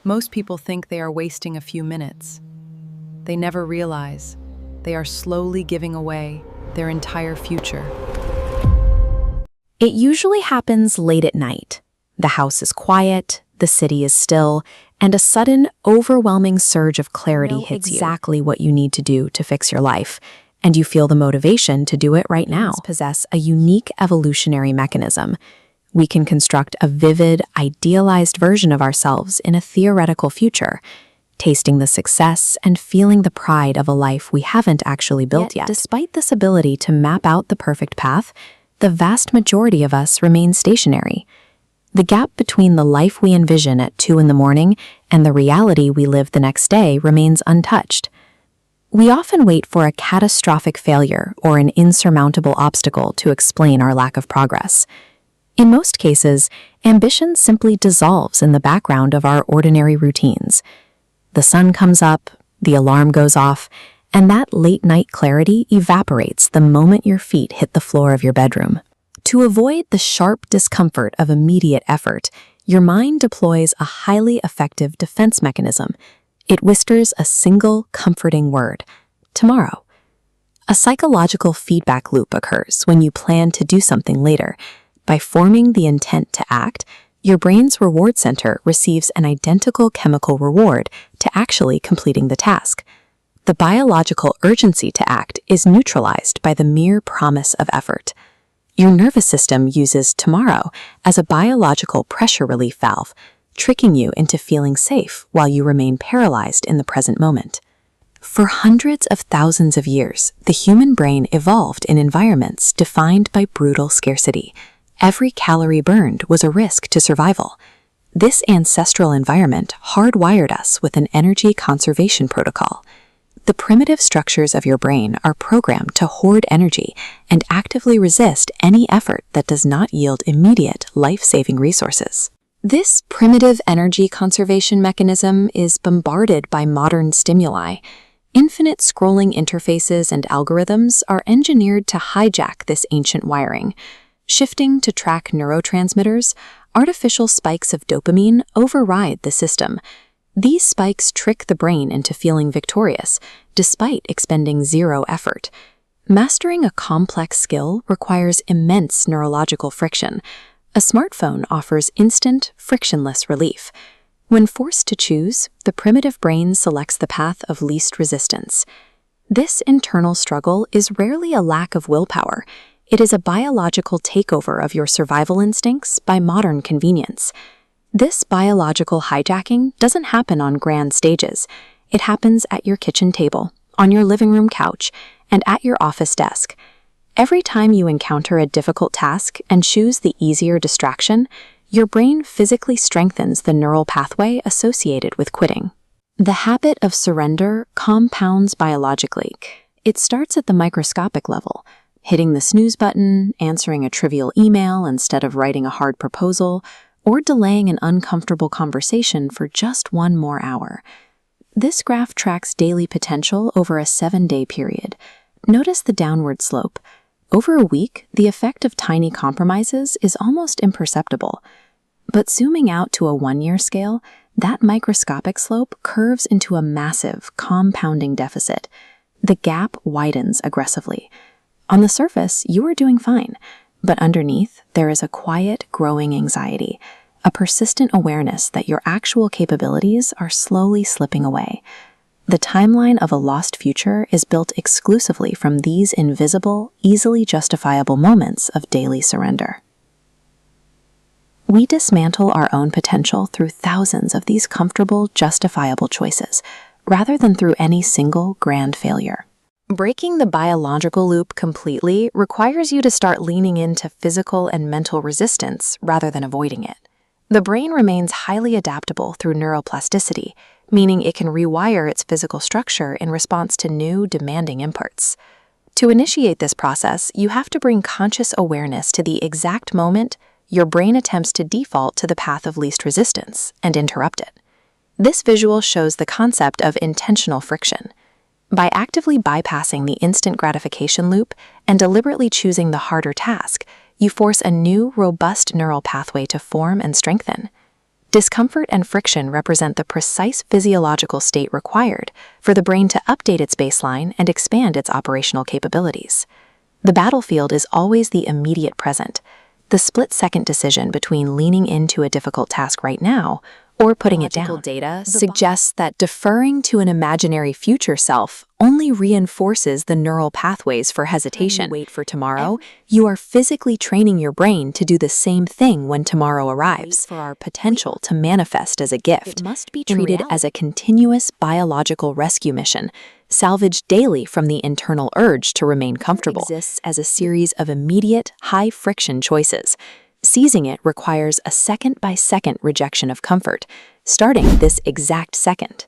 Most people think they are wasting a few minutes. They never realize they are slowly giving away their entire future. It usually happens late at night. The house is quiet, the city is still, and a sudden, overwhelming surge of clarity hits exactly what you need to do to fix your life, and you feel the motivation to do it right now. Humans possess a unique evolutionary mechanism. We can construct a vivid, idealized version of ourselves in a theoretical future, tasting the success and feeling the pride of a life we haven't actually built yet. Despite this ability to map out the perfect path, the vast majority of us remain stationary. The gap between the life we envision at 2 in the morning and the reality we live the next day remains untouched. We often wait for a catastrophic failure or an insurmountable obstacle to explain our lack of progress. In most cases, ambition simply dissolves in the background of our ordinary routines. The sun comes up, the alarm goes off, and that late-night clarity evaporates the moment your feet hit the floor of your bedroom. To avoid the sharp discomfort of immediate effort, your mind deploys a highly effective defense mechanism. It whispers a single comforting word: tomorrow. A psychological feedback loop occurs when you plan to do something later. By forming the intent to act, your brain's reward center receives an identical chemical reward to actually completing the task. The biological urgency to act is neutralized by the mere promise of effort. Your nervous system uses tomorrow as a biological pressure relief valve, tricking you into feeling safe while you remain paralyzed in the present moment. For hundreds of thousands of years, the human brain evolved in environments defined by brutal scarcity. Every calorie burned was a risk to survival. This ancestral environment hardwired us with an energy conservation protocol. The primitive structures of your brain are programmed to hoard energy and actively resist any effort that does not yield immediate life-saving resources. This primitive energy conservation mechanism is bombarded by modern stimuli. Infinite scrolling interfaces and algorithms are engineered to hijack this ancient wiring. Shifting to track neurotransmitters, artificial spikes of dopamine override the system. These spikes trick the brain into feeling victorious, despite expending zero effort. Mastering a complex skill requires immense neurological friction. A smartphone offers instant, frictionless relief. When forced to choose, the primitive brain selects the path of least resistance. This internal struggle is rarely a lack of willpower. It is a biological takeover of your survival instincts by modern convenience. This biological hijacking doesn't happen on grand stages. It happens at your kitchen table, on your living room couch, and at your office desk. Every time you encounter a difficult task and choose the easier distraction, your brain physically strengthens the neural pathway associated with quitting. The habit of surrender compounds biologically. It starts at the microscopic level. Hitting the snooze button, answering a trivial email instead of writing a hard proposal, or delaying an uncomfortable conversation for just 1 more hour. This graph tracks daily potential over a 7-day period. Notice the downward slope. Over a week, the effect of tiny compromises is almost imperceptible. But zooming out to a 1-year scale, that microscopic slope curves into a massive, compounding deficit. The gap widens aggressively. On the surface, you are doing fine, but underneath, there is a quiet, growing anxiety, a persistent awareness that your actual capabilities are slowly slipping away. The timeline of a lost future is built exclusively from these invisible, easily justifiable moments of daily surrender. We dismantle our own potential through thousands of these comfortable, justifiable choices, rather than through any single grand failure. Breaking the biological loop completely requires you to start leaning into physical and mental resistance rather than avoiding it. The brain remains highly adaptable through neuroplasticity, meaning it can rewire its physical structure in response to new, demanding inputs. To initiate this process, you have to bring conscious awareness to the exact moment your brain attempts to default to the path of least resistance and interrupt it. This visual shows the concept of intentional friction. By actively bypassing the instant gratification loop and deliberately choosing the harder task, you force a new, robust neural pathway to form and strengthen. Discomfort and friction represent the precise physiological state required for the brain to update its baseline and expand its operational capabilities. The battlefield is always the immediate present, the split-second decision between leaning into a difficult task right now or putting it down. Data suggests that deferring to an imaginary future self only reinforces the neural pathways for hesitation. Wait for tomorrow, you are physically training your brain to do the same thing when tomorrow arrives. For our potential to manifest as a gift, it must be treated as a continuous biological rescue mission, salvaged daily from the internal urge to remain comfortable. It exists as a series of immediate, high-friction choices. Seizing it requires a second-by-second rejection of comfort, starting this exact second.